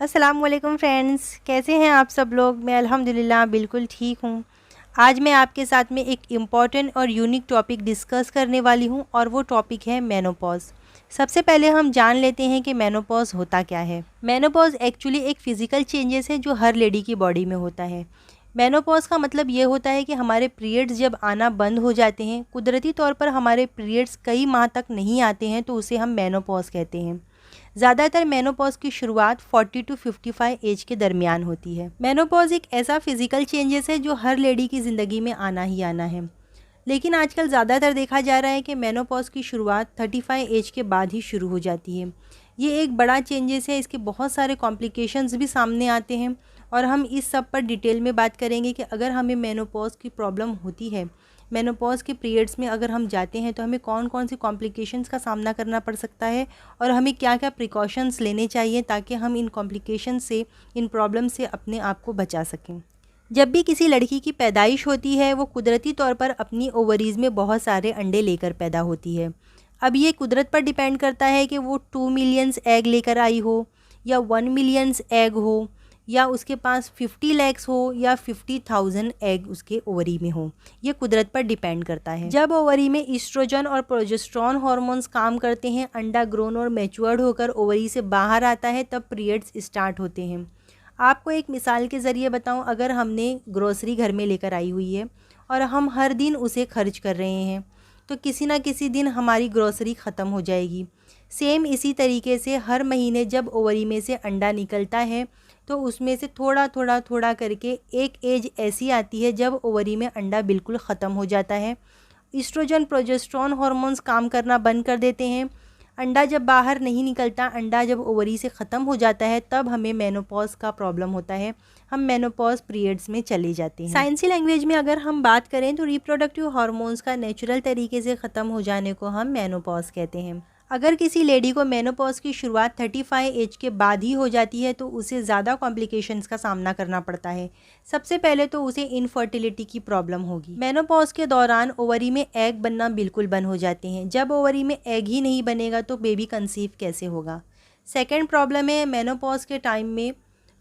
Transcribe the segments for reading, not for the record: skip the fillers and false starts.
अस्सलाम वालेकुम फ्रेंड्स, कैसे हैं आप सब लोग। मैं अल्हम्दुलिल्लाह बिल्कुल ठीक हूँ। आज मैं आपके साथ में एक इम्पॉर्टेंट और यूनिक टॉपिक डिस्कस करने वाली हूँ और वो टॉपिक है मेनोपॉज। सबसे पहले हम जान लेते हैं कि मेनोपॉज होता क्या है। मेनोपॉज एक्चुअली एक फ़िज़िकल चेंजेस है जो हर लेडी की बॉडी में होता है। मेनोपॉज का मतलब ये होता है कि हमारे पीरियड्स जब आना बंद हो जाते हैं, कुदरती तौर पर हमारे पीरियड्स कई माह तक नहीं आते हैं, तो उसे हम मेनोपॉज कहते हैं। ज़्यादातर मेनोपॉज की शुरुआत 40 टू 55 एज के दरमियान होती है। मेनोपॉज एक ऐसा फिजिकल चेंजेस है जो हर लेडी की ज़िंदगी में आना ही आना है, लेकिन आजकल ज़्यादातर देखा जा रहा है कि मेनोपॉज की शुरुआत 35 एज के बाद ही शुरू हो जाती है। ये एक बड़ा चेंजेस है, इसके बहुत सारे कॉम्प्लिकेशंस भी सामने आते हैं और हम इस सब पर डिटेल में बात करेंगे कि अगर हमें मेनोपॉज की प्रॉब्लम होती है, मेनोपॉज के पीरियड्स में अगर हम जाते हैं तो हमें कौन कौन सी कॉम्प्लिकेशंस का सामना करना पड़ सकता है और हमें क्या क्या प्रिकॉशंस लेने चाहिए ताकि हम इन कॉम्प्लिकेशन से, इन प्रॉब्लम से अपने आप को बचा सकें। जब भी किसी लड़की की पैदाइश होती है, वो कुदरती तौर पर अपनी ओवरीज़ में बहुत सारे अंडे लेकर पैदा होती है। अब ये कुदरत पर डिपेंड करता है कि वो 2 मिलियंस एग लेकर आई हो या 1 मिलियंस एग हो या उसके पास 50 लैक्स हो या 50,000 एग उसके ओवरी में हो। ये कुदरत पर डिपेंड करता है। जब ओवरी में ईस्ट्रोजन और प्रोजेस्टेरोन हार्मोन्स काम करते हैं, अंडा ग्रोन और मैच्योर्ड होकर ओवरी से बाहर आता है, तब पीरियड्स स्टार्ट होते हैं। आपको एक मिसाल के ज़रिए बताऊं, अगर हमने ग्रोसरी घर में लेकर आई हुई है और हम हर दिन उसे खर्च कर रहे हैं, तो किसी ना किसी दिन हमारी ग्रोसरी ख़त्म हो जाएगी। सेम इसी तरीके से हर महीने जब ओवरी में से अंडा निकलता है, तो उसमें से थोड़ा थोड़ा थोड़ा करके एक एज ऐसी आती है जब ओवरी में अंडा बिल्कुल ख़त्म हो जाता है। ईस्ट्रोजन प्रोजेस्टेरोन हार्मोन्स काम करना बंद कर देते हैं। अंडा जब बाहर नहीं निकलता, अंडा जब ओवरी से ख़त्म हो जाता है, तब हमें मेनोपॉज का प्रॉब्लम होता है। हम मेनोपॉज पीरियड्स में चले जाते हैं। साइंसी लैंग्वेज में अगर हम बात करें तो रिप्रोडक्टिव हार्मोन्स का नेचुरल तरीके से ख़त्म हो जाने को हम मेनोपॉज कहते हैं। अगर किसी लेडी को मेनोपॉज की शुरुआत 35 एज के बाद ही हो जाती है, तो उसे ज़्यादा कॉम्प्लिकेशंस का सामना करना पड़ता है। सबसे पहले तो उसे इनफर्टिलिटी की प्रॉब्लम होगी। मेनोपॉज के दौरान ओवरी में एग बनना बिल्कुल बंद हो जाते हैं। जब ओवरी में एग ही नहीं बनेगा तो बेबी कंसीव कैसे होगा। सेकेंड प्रॉब्लम है, मेनोपॉज के टाइम में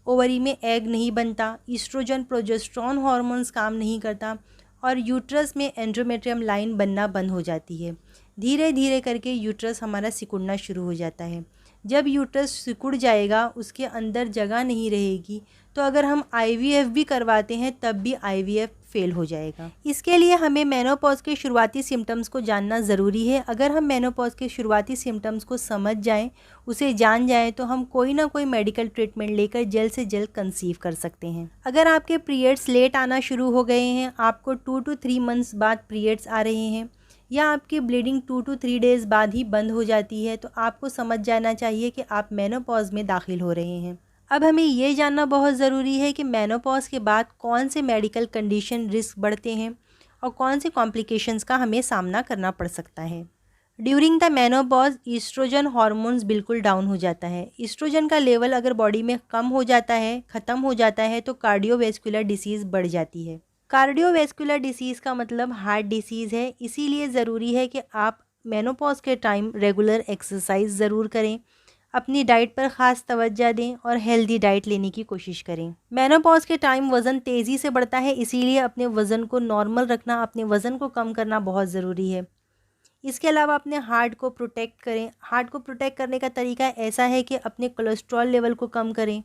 ओवरी में एग नहीं बनता, ईस्ट्रोजन प्रोजेस्टेरोन हार्मोन्स काम नहीं करता और यूट्रस में एंड्रोमेट्रियम लाइन बनना बंद हो जाती है। धीरे धीरे करके यूट्रस हमारा सिकुड़ना शुरू हो जाता है। जब यूट्रस सिकुड़ जाएगा, उसके अंदर जगह नहीं रहेगी, तो अगर हम आईवीएफ भी करवाते हैं तब भी आईवीएफ फेल हो जाएगा। इसके लिए हमें मेनोपॉज के शुरुआती सिम्टम्स को जानना ज़रूरी है। अगर हम मेनोपॉज के शुरुआती सिम्टम्स को समझ जाएं, उसे जान जाएं, तो हम कोई ना कोई मेडिकल ट्रीटमेंट लेकर जल्द से जल्द कंसीव कर सकते हैं। अगर आपके पीरियड्स लेट आना शुरू हो गए हैं, आपको 2 to 3 मंथ्स बाद पीरियड्स आ रहे हैं या आपकी ब्लीडिंग 2 to 3 डेज़ बाद ही बंद हो जाती है, तो आपको समझ जाना चाहिए कि आप मेनोपॉज में दाखिल हो रहे हैं। अब हमें ये जानना बहुत ज़रूरी है कि मेनोपॉज के बाद कौन से मेडिकल कंडीशन रिस्क बढ़ते हैं और कौन से कॉम्प्लिकेशंस का हमें सामना करना पड़ सकता है। During the menopause oestrogen hormones बिल्कुल डाउन हो जाता है। ईस्ट्रोजन का लेवल अगर बॉडी में कम हो जाता है, ख़त्म हो जाता है, तो कार्डियोवैस्कुलर डिसीज़ बढ़ जाती है। कार्डियोवैस्कुलर डिसीज़ का मतलब हार्ट डिसीज़ है। इसीलिए ज़रूरी है कि आप मेनोपॉज के टाइम रेगुलर एक्सरसाइज ज़रूर करें, अपनी डाइट पर ख़ास तवज्जो दें और हेल्दी डाइट लेने की कोशिश करें। मेनोपॉज के टाइम वज़न तेज़ी से बढ़ता है, इसीलिए अपने वज़न को नॉर्मल रखना, अपने वज़न को कम करना बहुत ज़रूरी है। इसके अलावा अपने हार्ट को प्रोटेक्ट करें। हार्ट को प्रोटेक्ट करने का तरीका ऐसा है कि अपने कोलेस्ट्रॉल लेवल को कम करें।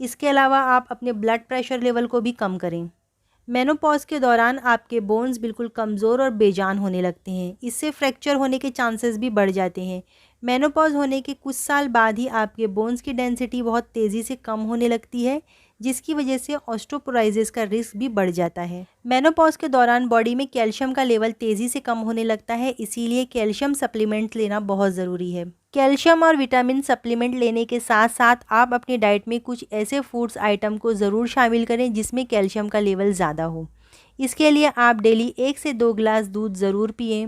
इसके अलावा आप अपने ब्लड प्रेशर लेवल को भी कम करें। मेनोपॉज के दौरान आपके बोन्स बिल्कुल कमज़ोर और बेजान होने लगते हैं। इससे फ्रैक्चर होने के चांसेस भी बढ़ जाते हैं। मेनोपॉज होने के कुछ साल बाद ही आपके बोन्स की डेंसिटी बहुत तेज़ी से कम होने लगती है, जिसकी वजह से ऑस्टियोपोरोसिस का रिस्क भी बढ़ जाता है। मेनोपॉज के दौरान बॉडी में कैल्शियम का लेवल तेज़ी से कम होने लगता है, इसीलिए कैल्शियम सप्लीमेंट लेना बहुत ज़रूरी है। कैल्शियम और विटामिन सप्लीमेंट लेने के साथ साथ आप अपनी डाइट में कुछ ऐसे फूड्स आइटम को ज़रूर शामिल करें जिसमें कैल्शियम का लेवल ज़्यादा हो। इसके लिए आप डेली 1 से 2 गिलास दूध ज़रूर पिएं।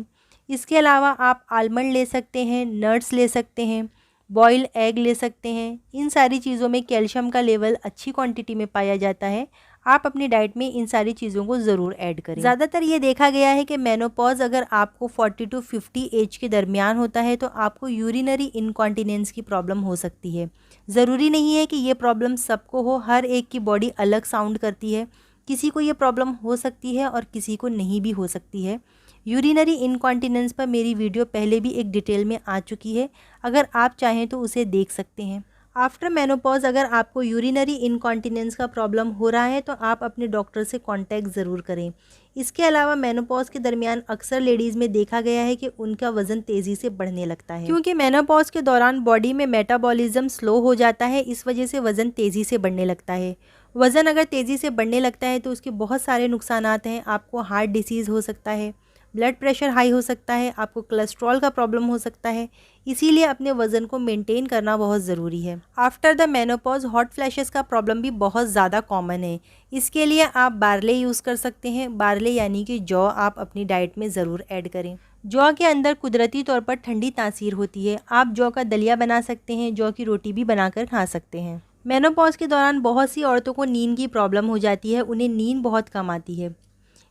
इसके अलावा आप आलमंड ले सकते हैं, नट्स ले सकते हैं, बॉयल एग ले सकते हैं। इन सारी चीज़ों में कैल्शियम का लेवल अच्छी क्वांटिटी में पाया जाता है। आप अपनी डाइट में इन सारी चीज़ों को ज़रूर ऐड करें। ज़्यादातर ये देखा गया है कि मेनोपॉज अगर आपको 40 to 50 एज के दरमियान होता है तो आपको यूरिनरी इनकॉन्टिनेंस की प्रॉब्लम हो सकती है। ज़रूरी नहीं है कि ये प्रॉब्लम सबको हो, हर एक की बॉडी अलग साउंड करती है। किसी को ये प्रॉब्लम हो सकती है और किसी को नहीं भी हो सकती है। यूरिनरी इनकॉन्टिनेंस पर मेरी वीडियो पहले भी एक डिटेल में आ चुकी है, अगर आप चाहें तो उसे देख सकते हैं। आफ्टर मेनोपॉज अगर आपको यूरिनरी इनकॉन्टिनेंस का प्रॉब्लम हो रहा है तो आप अपने डॉक्टर से कांटेक्ट ज़रूर करें। इसके अलावा मेनोपॉज के दरमियान अक्सर लेडीज़ में देखा गया है कि उनका वज़न तेज़ी से बढ़ने लगता है, क्योंकि मेनोपॉज के दौरान बॉडी में मेटाबॉलिज्म स्लो हो जाता है। इस वजह से वज़न तेज़ी से बढ़ने लगता है। वज़न अगर तेज़ी से बढ़ने लगता है तो उसके बहुत सारे नुकसानात हैं। आपको हार्ट डिसीज़ हो सकता है, ब्लड प्रेशर हाई हो सकता है, आपको कोलेस्ट्रॉल का प्रॉब्लम हो सकता है। इसीलिए अपने वज़न को मेंटेन करना बहुत ज़रूरी है। After the menopause hot flashes का प्रॉब्लम भी बहुत ज़्यादा कॉमन है। इसके लिए आप बार्ले यूज़ कर सकते हैं। बार्ले यानी कि जौ आप अपनी डाइट में ज़रूर ऐड करें। जौ के अंदर कुदरती तौर पर ठंडी तासीर होती है। आप जौ का दलिया बना सकते हैं, जौ की रोटी भी बनाकर खा सकते हैं। मेनोपॉज के दौरान बहुत सी औरतों को नींद की प्रॉब्लम हो जाती है, उन्हें नींद बहुत कम आती है।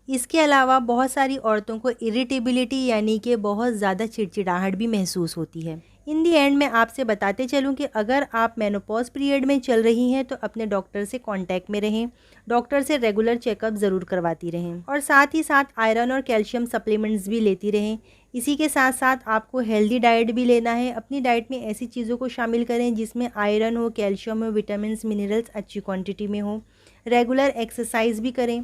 इसके अलावा बहुत सारी औरतों को इरिटेबिलिटी यानी कि बहुत ज़्यादा चिड़चिड़ाहट भी महसूस होती है। इन दी एंड मैं आपसे बताते चलूं कि अगर आप मेनोपॉज पीरियड में चल रही हैं तो अपने डॉक्टर से कांटेक्ट में रहें, डॉक्टर से रेगुलर चेकअप ज़रूर करवाती रहें और साथ ही साथ आयरन और कैल्शियम सप्लीमेंट्स भी लेती रहें। इसी के साथ साथ आपको हेल्दी डाइट भी लेना है। अपनी डाइट में ऐसी चीज़ों को शामिल करें जिसमें आयरन हो, कैल्शियम हो, विटामिन मिनरल्स अच्छी क्वान्टिटी में हो। रेगुलर एक्सरसाइज भी करें।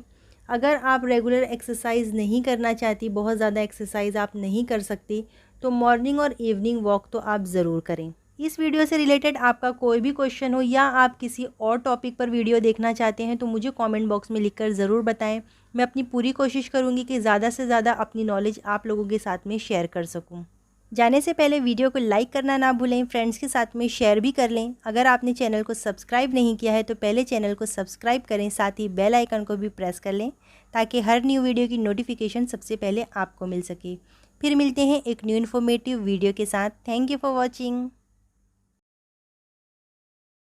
अगर आप रेगुलर एक्सरसाइज नहीं करना चाहती, बहुत ज़्यादा एक्सरसाइज आप नहीं कर सकती, तो मॉर्निंग और इवनिंग वॉक तो आप ज़रूर करें। इस वीडियो से रिलेटेड आपका कोई भी क्वेश्चन हो या आप किसी और टॉपिक पर वीडियो देखना चाहते हैं तो मुझे कमेंट बॉक्स में लिखकर ज़रूर बताएं। मैं अपनी पूरी कोशिश करूंगी कि ज़्यादा से ज़्यादा अपनी नॉलेज आप लोगों के साथ में शेयर कर सकूं। जाने से पहले वीडियो को लाइक करना ना भूलें, फ्रेंड्स के साथ में शेयर भी कर लें। अगर आपने चैनल को सब्सक्राइब नहीं किया है तो पहले चैनल को सब्सक्राइब करें, साथ ही बेल आइकन को भी प्रेस कर लें ताकि हर न्यू वीडियो की नोटिफिकेशन सबसे पहले आपको मिल सके। फिर मिलते हैं एक न्यू इन्फॉर्मेटिव वीडियो के साथ। Thank you for watching.